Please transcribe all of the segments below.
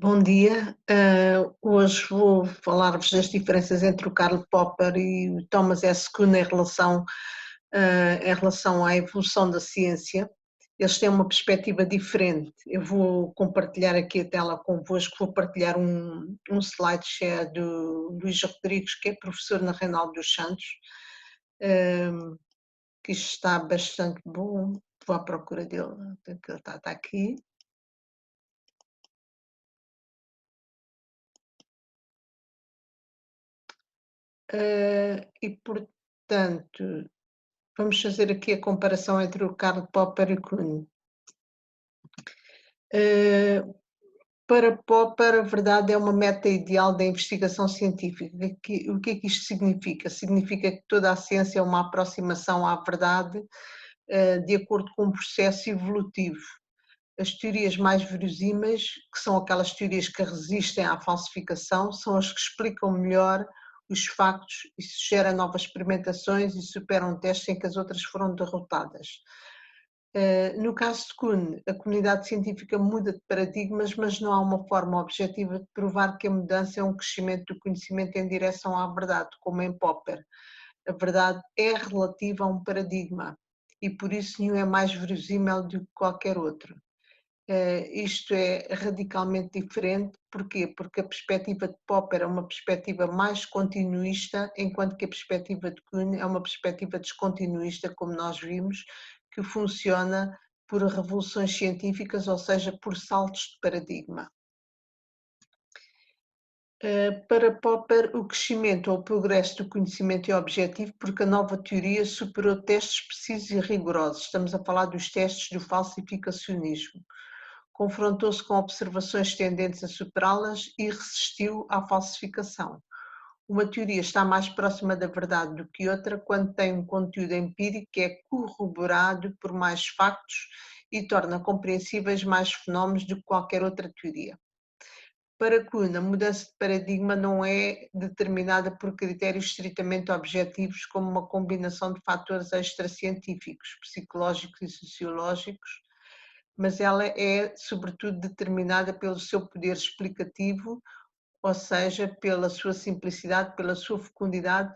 Bom dia. Hoje vou falar-vos das diferenças entre o Karl Popper e o Thomas S. Kuhn em relação à evolução da ciência. Eles têm uma perspectiva diferente. Eu vou compartilhar aqui a tela convosco, vou partilhar um slideshare do Luís Rodrigues, que é professor na Reinaldo dos Santos, que isto está bastante bom. Vou à procura dele, ele está aqui. E, portanto, vamos fazer aqui a comparação entre o Karl Popper e Kuhn. Para Popper, a verdade é uma meta ideal da investigação científica. O que é que isto significa? Significa que toda a ciência é uma aproximação à verdade de acordo com um processo evolutivo. As teorias mais verosímeis, que são aquelas teorias que resistem à falsificação, são as que explicam melhor os factos e sugerem novas experimentações e superam testes em que as outras foram derrotadas. No caso de Kuhn, a comunidade científica muda de paradigmas, mas não há uma forma objetiva de provar que a mudança é um crescimento do conhecimento em direção à verdade, como em Popper. A verdade é relativa a um paradigma e por isso nenhum é mais verosímil do que qualquer outro. Isto é radicalmente diferente. Porquê? Porque a perspectiva de Popper é uma perspectiva mais continuista, enquanto que a perspectiva de Kuhn é uma perspectiva descontinuista, como nós vimos, que funciona por revoluções científicas, ou seja, por saltos de paradigma. Para Popper, o crescimento ou o progresso do conhecimento é objetivo porque a nova teoria superou testes precisos e rigorosos. Estamos a falar dos testes do falsificacionismo. Confrontou-se com observações tendentes a superá-las e resistiu à falsificação. Uma teoria está mais próxima da verdade do que outra quando tem um conteúdo empírico que é corroborado por mais factos e torna compreensíveis mais fenómenos do que qualquer outra teoria. Para Kuhn, a mudança de paradigma não é determinada por critérios estritamente objetivos, como uma combinação de fatores extracientíficos, psicológicos e sociológicos, mas ela é, sobretudo, determinada pelo seu poder explicativo, ou seja, pela sua simplicidade, pela sua fecundidade,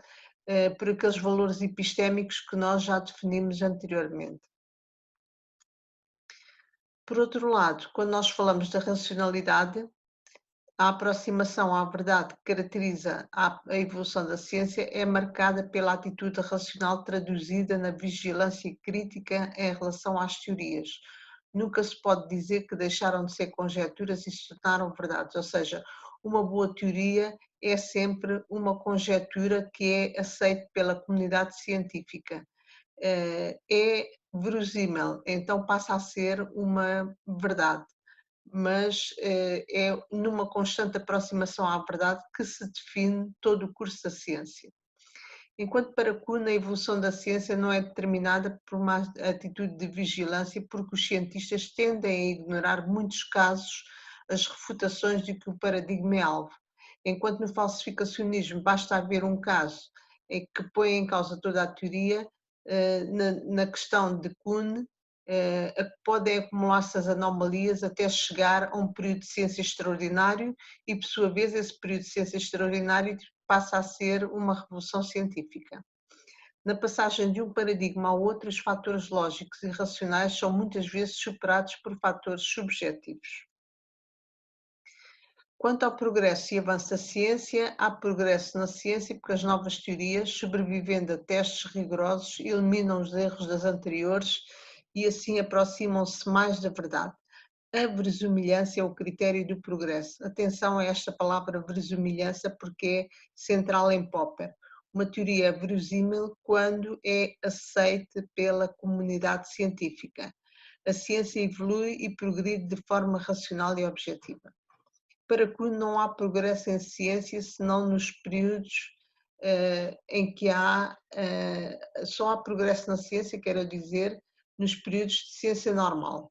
por aqueles valores epistémicos que nós já definimos anteriormente. Por outro lado, quando nós falamos da racionalidade, a aproximação à verdade que caracteriza a evolução da ciência é marcada pela atitude racional traduzida na vigilância crítica em relação às teorias. Nunca se pode dizer que deixaram de ser conjecturas e se tornaram verdades, ou seja, uma boa teoria é sempre uma conjectura que é aceita pela comunidade científica. É verosímil, então passa a ser uma verdade, mas é numa constante aproximação à verdade que se define todo o curso da ciência. Enquanto para Kuhn a evolução da ciência não é determinada por uma atitude de vigilância, porque os cientistas tendem a ignorar muitos casos as refutações de que o paradigma é alvo. Enquanto no falsificacionismo basta haver um caso em que põe em causa toda a teoria, na questão de Kuhn podem acumular-se as anomalias até chegar a um período de ciência extraordinário e, por sua vez, esse período de ciência extraordinário passa a ser uma revolução científica. Na passagem de um paradigma ao outro, os fatores lógicos e racionais são muitas vezes superados por fatores subjetivos. Quanto ao progresso e avanço da ciência, há progresso na ciência porque as novas teorias, sobrevivendo a testes rigorosos, eliminam os erros das anteriores e assim aproximam-se mais da verdade. A verosimilhança é o critério do progresso. Atenção a esta palavra verosimilhança porque é central em Popper. Uma teoria é verosímil quando é aceite pela comunidade científica. A ciência evolui e progride de forma racional e objetiva. Para Kuhn não há progresso em ciência senão nos períodos em que só há progresso na ciência, quero dizer, nos períodos de ciência normal,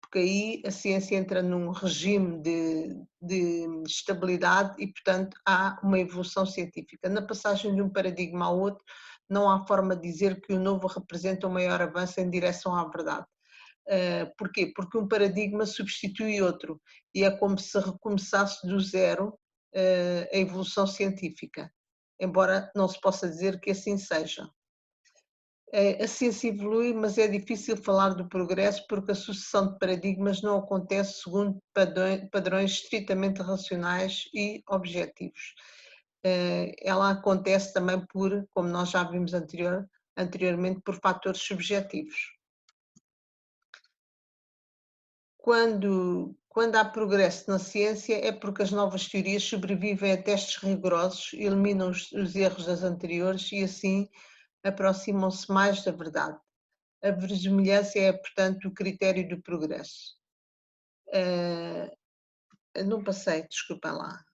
porque aí a ciência entra num regime de estabilidade e, portanto, há uma evolução científica. Na passagem de um paradigma ao outro, não há forma de dizer que o novo representa um maior avanço em direção à verdade. Porquê? Porque um paradigma substitui outro e é como se recomeçasse do zero a evolução científica, embora não se possa dizer que assim seja. A ciência evolui, mas é difícil falar do progresso porque a sucessão de paradigmas não acontece segundo padrões estritamente racionais e objetivos. Ela acontece também por, como nós já vimos anteriormente, por fatores subjetivos. Quando há progresso na ciência é porque as novas teorias sobrevivem a testes rigorosos, eliminam os erros das anteriores e assim aproximam-se mais da verdade. A verosimilhança é, portanto, o critério do progresso. Não passei, desculpem lá.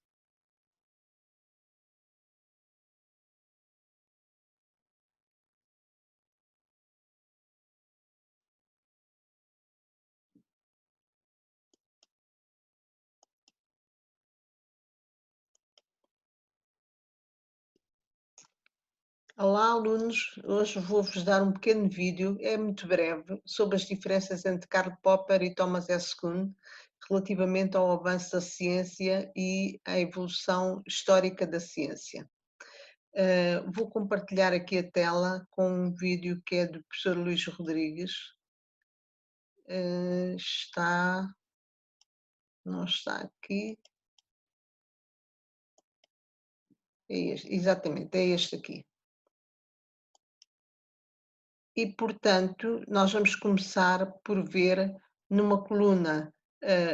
Olá, alunos. Hoje vou-vos dar um pequeno vídeo, é muito breve, sobre as diferenças entre Karl Popper e Thomas S. Kuhn relativamente ao avanço da ciência e à evolução histórica da ciência. Vou compartilhar aqui a tela com um vídeo que é do professor Luís Rodrigues. Não está aqui. É este, exatamente, é este aqui. E, portanto, nós vamos começar por ver numa coluna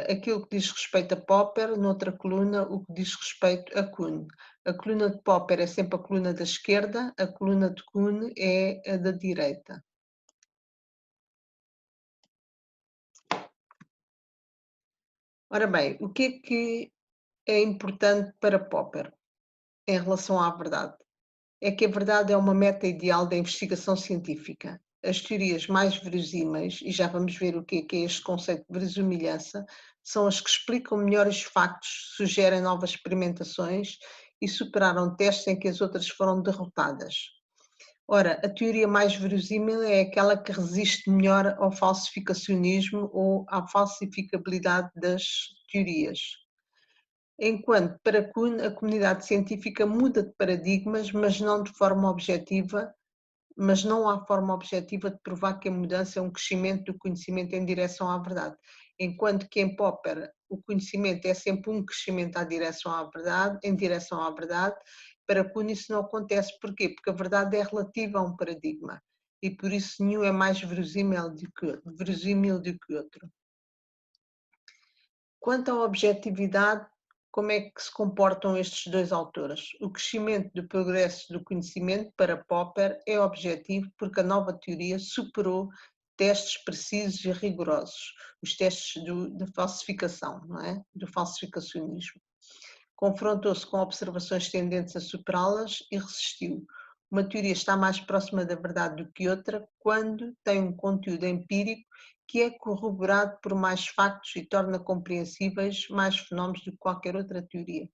aquilo que diz respeito a Popper, noutra coluna o que diz respeito a Kuhn. A coluna de Popper é sempre a coluna da esquerda, a coluna de Kuhn é a da direita. Ora bem, o que é importante para Popper em relação à verdade? É que a verdade é uma meta ideal da investigação científica. As teorias mais verosímeis, e já vamos ver o que é este conceito de verosimilhança, são as que explicam melhor os factos, sugerem novas experimentações e superaram testes em que as outras foram derrotadas. Ora, a teoria mais verosímil é aquela que resiste melhor ao falsificacionismo ou à falsificabilidade das teorias. Enquanto para Kuhn a comunidade científica muda de paradigmas, mas não de forma objetiva, mas não há forma objetiva de provar que a mudança é um crescimento do conhecimento em direção à verdade. Enquanto que em Popper o conhecimento é sempre um crescimento em direção à verdade, para Kuhn isso não acontece. Porquê? Porque a verdade é relativa a um paradigma e por isso nenhum é mais verosímil do que outro. Quanto à objetividade, como é que se comportam estes dois autores? O crescimento do progresso do conhecimento para Popper é objetivo porque a nova teoria superou testes precisos e rigorosos, os testes de falsificação, não é? Do falsificacionismo. Confrontou-se com observações tendentes a superá-las e resistiu. Uma teoria está mais próxima da verdade do que outra quando tem um conteúdo empírico que é corroborado por mais factos e torna compreensíveis mais fenómenos do que qualquer outra teoria.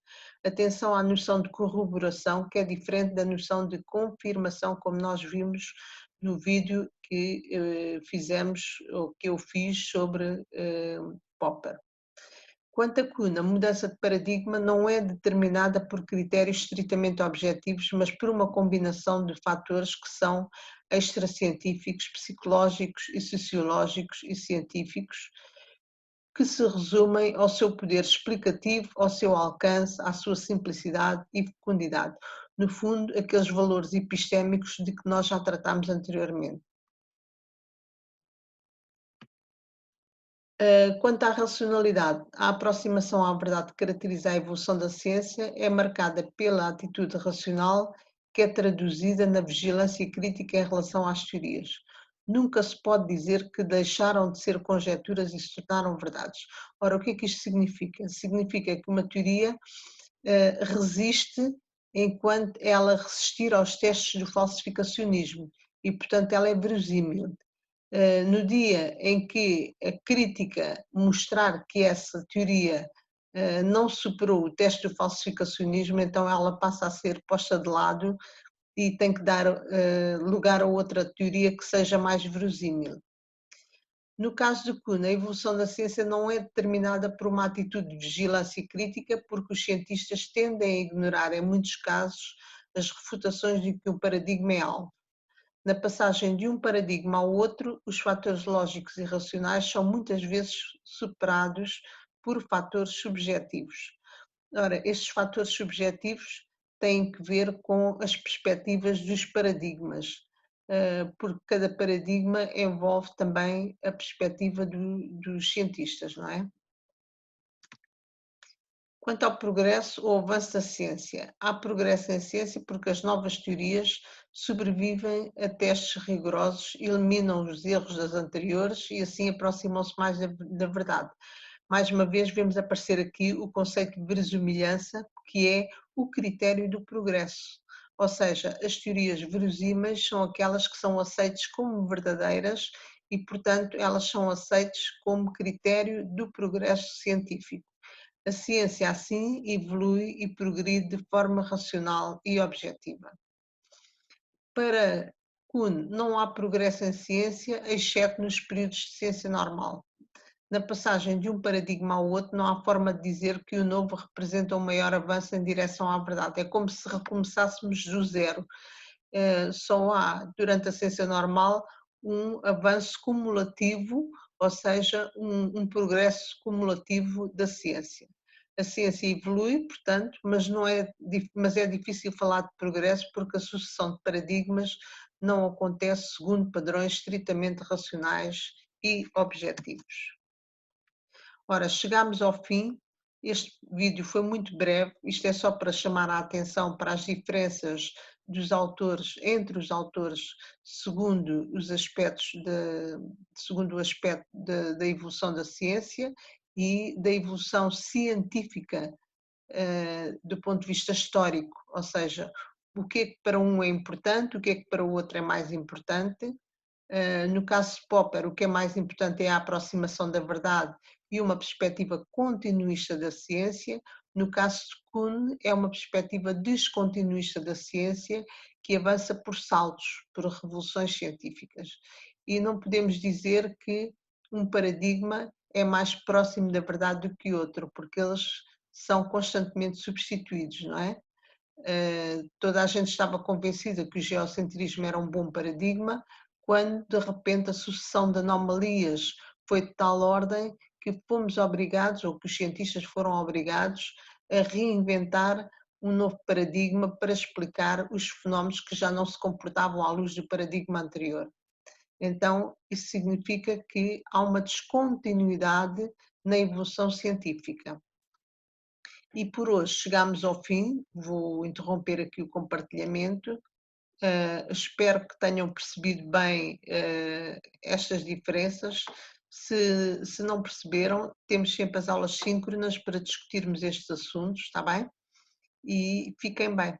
Atenção à noção de corroboração, que é diferente da noção de confirmação, como nós vimos no vídeo que fizemos, ou que eu fiz sobre Popper. Quanto a Kuhn, a mudança de paradigma não é determinada por critérios estritamente objetivos, mas por uma combinação de fatores que são extracientíficos, psicológicos e sociológicos e científicos, que se resumem ao seu poder explicativo, ao seu alcance, à sua simplicidade e fecundidade. No fundo, aqueles valores epistémicos de que nós já tratámos anteriormente. Quanto à racionalidade, a aproximação à verdade que caracteriza a evolução da ciência é marcada pela atitude racional que é traduzida na vigilância crítica em relação às teorias. Nunca se pode dizer que deixaram de ser conjecturas e se tornaram verdades. Ora, o que é que isto significa? Significa que uma teoria resiste enquanto ela resistir aos testes do falsificacionismo e, portanto, ela é verosímil. No dia em que a crítica mostrar que essa teoria não superou o teste do falsificacionismo, então ela passa a ser posta de lado e tem que dar lugar a outra teoria que seja mais verosímil. No caso de Kuhn, a evolução da ciência não é determinada por uma atitude de vigilância crítica, porque os cientistas tendem a ignorar, em muitos casos, as refutações de que o paradigma é alvo. Na passagem de um paradigma ao outro, os fatores lógicos e racionais são muitas vezes superados por fatores subjetivos. Ora, estes fatores subjetivos têm que ver com as perspectivas dos paradigmas, porque cada paradigma envolve também a perspectiva dos cientistas, não é? Quanto ao progresso ou avanço da ciência, há progresso em ciência porque as novas teorias sobrevivem a testes rigorosos, eliminam os erros das anteriores e assim aproximam-se mais da verdade. Mais uma vez vemos aparecer aqui o conceito de verosimilhança, que é o critério do progresso. Ou seja, as teorias verosímeis são aquelas que são aceitas como verdadeiras e, portanto, elas são aceitas como critério do progresso científico. A ciência assim evolui e progride de forma racional e objetiva. Para Kuhn, não há progresso em ciência, exceto nos períodos de ciência normal. Na passagem de um paradigma ao outro, não há forma de dizer que o novo representa um maior avanço em direção à verdade. É como se recomeçássemos do zero. Só há, durante a ciência normal, um avanço cumulativo, ou seja, um progresso cumulativo da ciência. A ciência evolui, portanto, mas é difícil falar de progresso porque a sucessão de paradigmas não acontece segundo padrões estritamente racionais e objetivos. Ora, chegamos ao fim. Este vídeo foi muito breve, isto é só para chamar a atenção para as diferenças dos autores, entre os autores, segundo os aspectos segundo o aspecto da evolução da ciência e da evolução científica do ponto de vista histórico, ou seja, o que é que para um é importante, o que é que para o outro é mais importante. No caso de Popper, o que é mais importante é a aproximação da verdade e uma perspectiva continuista da ciência. No caso de Kuhn, é uma perspectiva descontinuista da ciência que avança por saltos, por revoluções científicas. E não podemos dizer que um paradigma é mais próximo da verdade do que outro, porque eles são constantemente substituídos, não é? Toda a gente estava convencida que o geocentrismo era um bom paradigma, quando de repente a sucessão de anomalias foi de tal ordem que fomos obrigados, ou que os cientistas foram obrigados, a reinventar um novo paradigma para explicar os fenómenos que já não se comportavam à luz do paradigma anterior. Então, isso significa que há uma descontinuidade na evolução científica. E por hoje chegamos ao fim, vou interromper aqui o compartilhamento. Espero que tenham percebido bem estas diferenças. Se não perceberam, temos sempre as aulas síncronas para discutirmos estes assuntos, está bem? E fiquem bem.